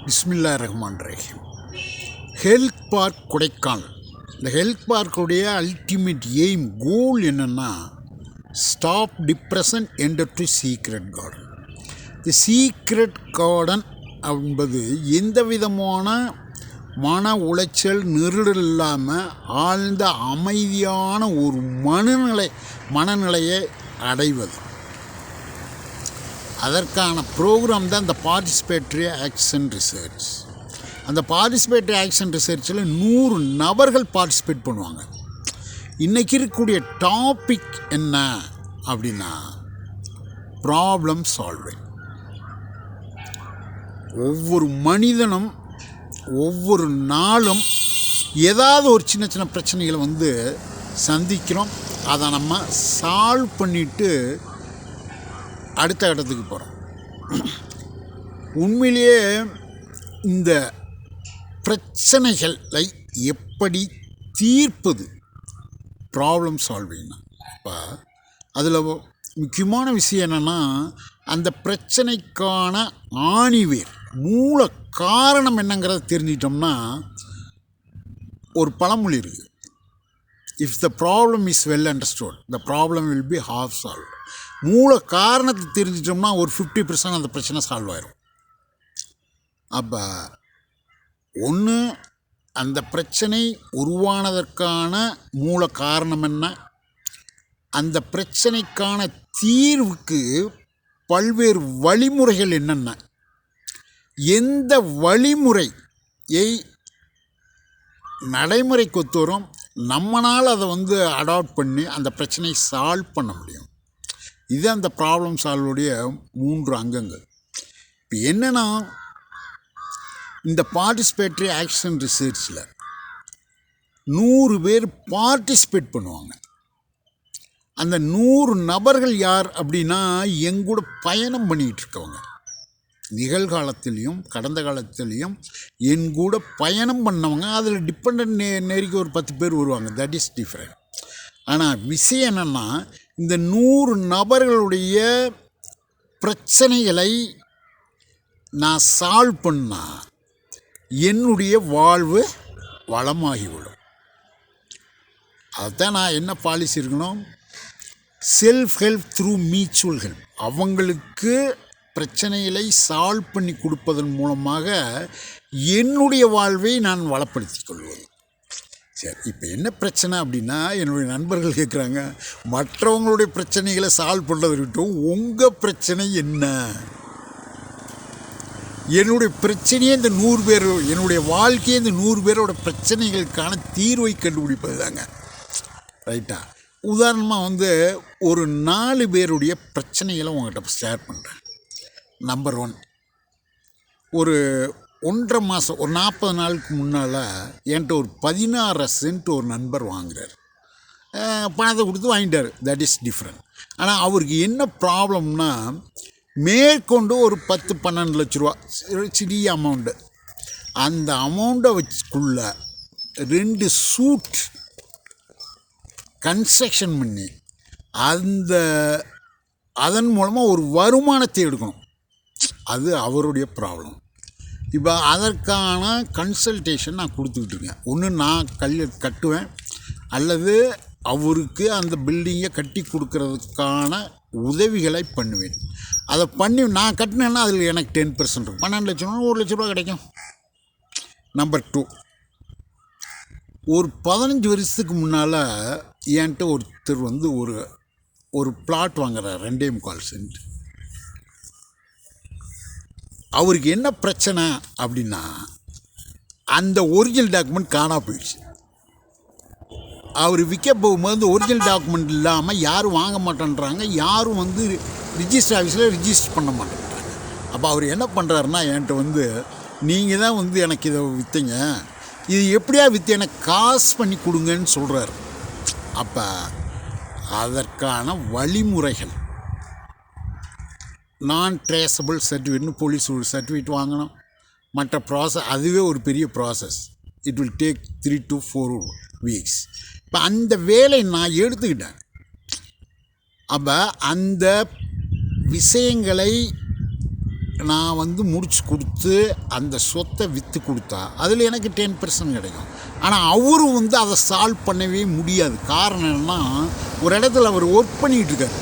பிஸ்மில்லாஹிர் ரஹ்மானிர் ரஹீம். Health park Kodaikanal. இந்த ஹெல்த் பார்க்குடைய அல்டிமேட் எய்ம் கோல் என்னென்னா stop depression enter to secret garden. இந்த சீக்ரெட் கார்டன் என்பது எந்த விதமான மன உளைச்சல் நெருடல் இல்லாமல் ஆழ்ந்த அமைதியான ஒரு மனநிலையை அடைவது. அதற்கான ப்ரோக்ராம் தான் இந்த பார்ட்டிசிபேட்டரி ஆக்ஷன் ரிசர்ச். அந்த பார்ட்டிசிபேட்டரி ஆக்ஷன் ரிசர்ச்சில் 100 நபர்கள் பார்ட்டிசிபேட் பண்ணுவாங்க. இன்றைக்கி இருக்கக்கூடிய டாபிக் என்ன அப்படின்னா ப்ராப்ளம் சால்விங். ஒவ்வொரு மனிதனும் ஒவ்வொரு நாளும் ஏதாவது ஒரு சின்ன சின்ன பிரச்சனைகளை சந்திக்கிறோம். அதை நம்ம சால்வ் பண்ணிவிட்டு அடுத்த இடத்துக்கு போகிறோம். உண்மையிலேயே இந்த பிரச்சனைகளை எப்படி தீர்ப்பது ப்ராப்ளம் சால்விங்னா, இப்போ அதில் முக்கியமான விஷயம் என்னென்னா அந்த பிரச்சனைக்கான ஆணிவேர் மூல காரணம் என்னங்கிறத தெரிஞ்சிட்டோம்னா, ஒரு பழமொழி இருக்குது, if the problem is well understood the problem will be half solve. மூல காரணத்தை தெரிஞ்சிட்டோம்னா ஒரு 50% அந்த பிரச்சனை சால்வ் ஆயிரும். அப்போ ஒன்று அந்த பிரச்சனை உருவானதற்கான மூல காரணம் என்ன, அந்த பிரச்சனைக்கான தீர்வுக்கு பல்வேறு வழிமுறைகள் என்னென்ன, எந்த வழிமுறையை நடைமுறைக்கு ஒத்து வரும், நம்மளால் அதை அடாப்ட் பண்ணி அந்த பிரச்சனையை சால்வ் பண்ண முடியும். இது அந்த ப்ராப்ளம் சால்வுடைய 3 அங்கங்கள். இப்போ என்னென்னா, இந்த பார்ட்டிசிபேட்டரி ஆக்ஷன் ரிசர்ச்சில் 100 பேர் பார்ட்டிசிபேட் பண்ணுவாங்க. அந்த 100 நபர்கள் யார் அப்படின்னா எங்கூட பயணம் பண்ணிகிட்டு இருக்கவங்க. நிகழ்காலத்திலையும் கடந்த காலத்திலையும் என் கூட பயணம் பண்ணவங்க. அதில் டிபெண்ட் நெருக்கி ஒரு 10 பேர் வருவாங்க. That is different. ஆனால் விஷயம் என்னென்னா, இந்த 100 நபர்களுடைய பிரச்சனைகளை நான் சால்வ் பண்ணால் என்னுடைய வாழ்வு வளமாகிவிடும். அதுதான் நான் என்ன பாலிசி இருக்கணும், self help through mutual help. அவங்களுக்கு பிரச்சனைகளை சால்வ் பண்ணி கொடுப்பதன் மூலமாக என்னுடைய வாழ்வை நான் வளப்படுத்திக் கொள்வது. சரி, இப்போ என்ன பிரச்சனை அப்படின்னா, என்னுடைய நண்பர்கள் கேட்குறாங்க, மற்றவங்களுடைய பிரச்சனைகளை சால்வ் பண்ணுறதை விட்டும் உங்கள் பிரச்சனை என்ன? என்னுடைய பிரச்சனையே இந்த 100 பேர், என்னுடைய வாழ்க்கையே இந்த 100 பேரோட பிரச்சனைகளுக்கான தீர்வை கண்டுபிடிப்பது தாங்க. ரைட்டா? உதாரணமாக ஒரு 4 பேருடைய பிரச்சனைகளை உங்கள்கிட்ட ஷேர் பண்ணுறேன். நம்பர் 1, ஒரு 1.5 மாதம், ஒரு 40 நாளுக்கு முன்னால் என்கிட்ட ஒரு 16 சென்ட் ஒரு நண்பர் வாங்குறார். பணத்தை கொடுத்து வாங்கிட்டார். That is different. ஆனால் அவருக்கு என்ன ப்ராப்ளம்னா, மேற்கொண்டு ஒரு 10-12 லட்ச ரூபா சிறிய அமௌண்ட்டு. அந்த அமௌண்ட்டை வச்சுக்குள்ள 2 சூட் கன்ஸ்ட்ரக்ஷன் பண்ணி அதன் மூலமாக ஒரு வருமானத்தை எடுக்கணும். அது அவருடைய ப்ராப்ளம். இப்போ அதற்கான கன்சல்டேஷன் நான் கொடுத்துக்கிட்டுருக்கேன். ஒன்று நான் கட்டுவேன், அல்லது அவருக்கு அந்த பில்டிங்கை கட்டி கொடுக்கறதுக்கான உதவிகளை பண்ணுவேன். அதை பண்ணி நான் கட்டினேன்னா அதில் எனக்கு 10% இருக்கும். 12 லட்ச ரூபா 1 லட்ச ரூபா கிடைக்கும். நம்பர் 2, ஒரு 15 வருஷத்துக்கு முன்னால் என்கிட்ட ஒருத்தர் ஒரு பிளாட் வாங்குறார் 2.25 சென்ட். அவருக்கு என்ன பிரச்சனை அப்படின்னா, அந்த ஒரிஜினல் டாக்குமெண்ட் காணா போயிடுச்சு. அவர் விற்க போகும்போது ஒரிஜினல் டாக்குமெண்ட் இல்லாமல் யாரும் வாங்க மாட்டேன்றாங்க, யாரும் ரிஜிஸ்டர் ஆஃபீஸில் ரிஜிஸ்டர் பண்ண மாட்டேன்றாங்க. அப்போ அவர் என்ன பண்ணுறாருன்னா, என்கிட்ட நீங்கள் தான் எனக்கு இதை விற்றீங்க, இது எப்படியா விற்று எனக்கு காசு பண்ணி கொடுங்கன்னு சொல்கிறார். அப்போ அதற்கான வழிமுறைகள், நான் ட்ரேசபிள் சர்டிஃபிகேட்னு போலீஸ் ஒரு சர்டிஃபிகேட் வாங்கணும். மற்ற ப்ராசஸ், அதுவே ஒரு பெரிய process. It will take 3 to 4 weeks. இப்போ அந்த வேலை நான் எடுத்துக்கிட்டேன். அப்போ அந்த விஷயங்களை நான் வந்து முடிச்சு கொடுத்து அந்த சொத்தை விற்று கொடுத்தா அதில் எனக்கு 10% கிடைக்கும். ஆனால் அவரும் வந்து அதை சால்வ் பண்ணவே முடியாது. காரணம் என்னன்னா, ஒரு இடத்துல அவர் ஒர்க் பண்ணிகிட்ருக்கார்,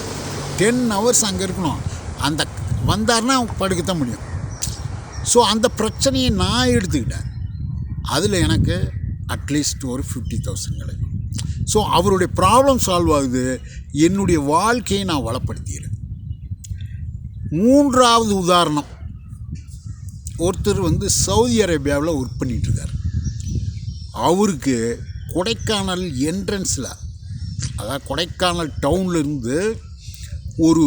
10 hours அங்கே இருக்கணும், அந்த வந்தார்னா படுக்கத்தான் முடியும். ஸோ அந்த பிரச்சனையை நான் எடுத்துக்கிட்டேன். அதில் எனக்கு அட்லீஸ்ட் ஒரு 50,000 கிடைக்கும். ஸோ அவருடைய ப்ராப்ளம் சால்வ் ஆகுது, என்னுடைய வாழ்க்கையை நான் வளப்படுத்திக்கிறேன். 3வது உதாரணம், ஒருத்தர் வந்து சவுதி அரேபியாவில் ஒர்க் பண்ணிகிட்ருக்கார். அவருக்கு கொடைக்கானல் என்ட்ரன்ஸில், அதாவது கொடைக்கானல் டவுன்லேருந்து ஒரு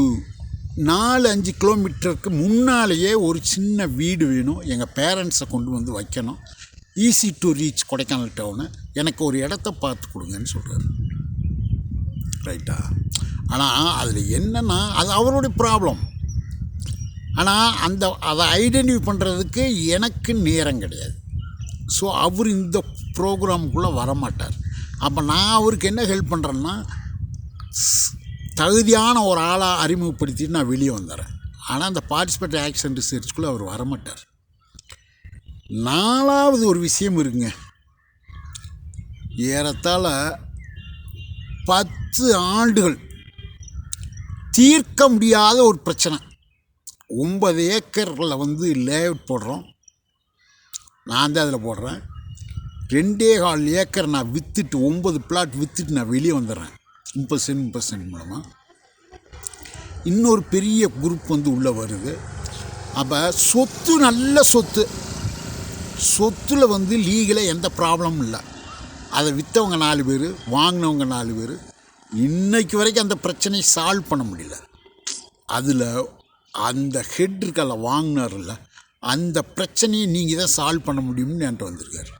4-5 கிலோமீட்டருக்கு முன்னாலேயே ஒரு சின்ன வீடு வேணும், எங்கள் பேரண்ட்ஸை கொண்டு வந்து வைக்கணும், easy to reach Kodaikanal town, எனக்கு ஒரு இடத்த பார்த்து கொடுங்கன்னு சொல்கிறார். ரைட்டா? ஆனால் அதில் என்னென்னா, அது அவருடைய ப்ராப்ளம். ஆனால் அதை ஐடென்டிஃபை பண்ணுறதுக்கு எனக்கு நேரம் கிடையாது. ஸோ அவர் இந்த ப்ரோக்ராமுக்குள்ளே வரமாட்டார். அப்போ நான் அவருக்கு என்ன ஹெல்ப் பண்ணுறேன்னா, தகுதியான ஒரு ஆளாக அறிமுகப்படுத்திட்டு நான் வெளியே வந்துடுறேன். ஆனால் அந்த பார்ட்டிசிபேட் ஆக்ஷன் ரிசர்ச்சுக்குள்ளே அவர் வரமாட்டார். 4வது ஒரு விஷயம் இருக்குங்க. ஏறத்தாழ 10 ஆண்டுகள் தீர்க்க முடியாத ஒரு பிரச்சனை. 9 ஏக்கரில் வந்து லேஅவுட் போடுறோம், நான் தான் அதில் போடுறேன். 2.25 ஏக்கர் நான் விற்றுட்டு 9 பிளாட் விற்றுட்டு நான் வெளியே வந்துடுறேன் 30% மூலமாக. இன்னொரு பெரிய குரூப் வந்து உள்ளே வருது. அப்போ சொத்து, நல்ல சொத்தில் வந்து லீகலாக எந்த ப்ராப்ளமும் இல்லை. அதை விற்றவங்க 4 பேர், வாங்கினவங்க 4 பேர். இன்றைக்கு வரைக்கும் அந்த பிரச்சனையை சால்வ் பண்ண முடியல. அதில் அந்த ஹெட் இருக்கல, வாங்கினார்ல, அந்த பிரச்சனையை நீங்கள் தான் சால்வ் பண்ண முடியும்னு என்கிட்ட வந்திருக்காரு.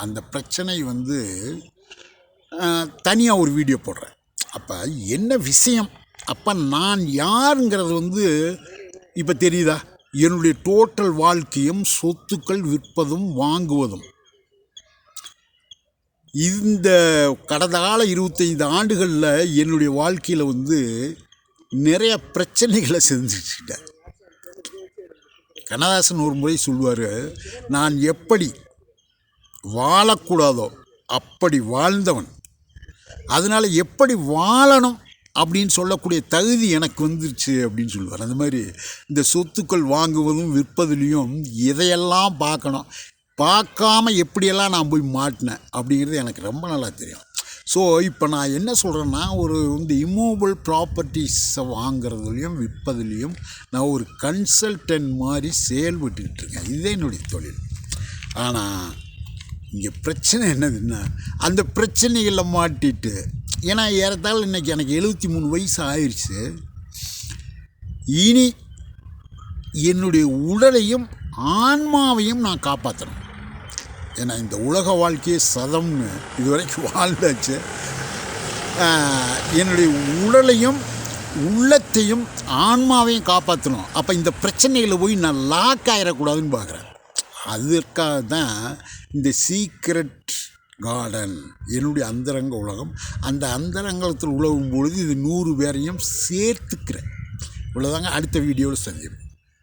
அந்த பிரச்சனை வந்து தனியாக ஒரு வீடியோ போடுறேன். அப்போ என்ன விஷயம், அப்போ நான் யாருங்கிறது வந்து இப்போ தெரியுதா? என்னுடைய டோட்டல் வாழ்க்கையும் சொத்துக்கள் விற்பதும் வாங்குவதும். இந்த கடந்த கால 25 ஆண்டுகளில் என்னுடைய வாழ்க்கையில் வந்து நிறைய பிரச்சனைகளை செஞ்சுக்கிட்டேன். கண்ணதாசன் ஒரு முறை சொல்லுவார், நான் எப்படி வாழக்கூடாதோ அப்படி வாழ்ந்தவன், அதனால் எப்படி வாழணும் அப்படின்னு சொல்லக்கூடிய தகுதி எனக்கு வந்துருச்சு அப்படின்னு சொல்லுவார். அந்த மாதிரி இந்த சொத்துக்கள் வாங்குவதும் விற்பதுலேயும் இதையெல்லாம் பார்க்கணும். பார்க்காம எப்படியெல்லாம் நான் போய் மாட்டினேன் அப்படிங்கிறது எனக்கு ரொம்ப நல்லா தெரியும். ஸோ இப்போ நான் என்ன சொல்கிறேன்னா, ஒரு வந்து இம்மூவபிள் ப்ராப்பர்ட்டிஸை வாங்கிறதுலையும் விற்பதுலேயும் நான் ஒரு கன்சல்டன்ட் மாதிரி செயல்பட்டுக்கிட்டு இருக்கேன். இதுதான் என்னுடைய தொழில். ஆனால் இங்கே பிரச்சனை என்னதுன்னா, அந்த பிரச்சனைகளில் மாட்டிட்டு, ஏன்னா ஏறத்தாழ இன்றைக்கி எனக்கு 73 வயசு ஆயிடுச்சு. இனி என்னுடைய உடலையும் ஆன்மாவையும் நான் காப்பாற்றணும். ஏன்னா இந்த உலக வாழ்க்கையே சதம்னு இதுவரைக்கும் வாழ்ந்தாச்சு. என்னுடைய உடலையும் உள்ளத்தையும் ஆன்மாவையும் காப்பாற்றணும். அப்போ இந்த பிரச்சனைகளை போய் நான் லாக் ஆகிடக்கூடாதுன்னு பார்க்குறேன். அதற்காக தான் இந்த சீக்ரெட் கார்டன், என்னுடைய அந்தரங்க உலகம். அந்த அந்தரங்கத்தில் உலகும் பொழுது இது 100 பேரையும் சேர்த்துக்கிறேன். இவ்வளோதாங்க. அடுத்த வீடியோவில் சந்திப்போம்.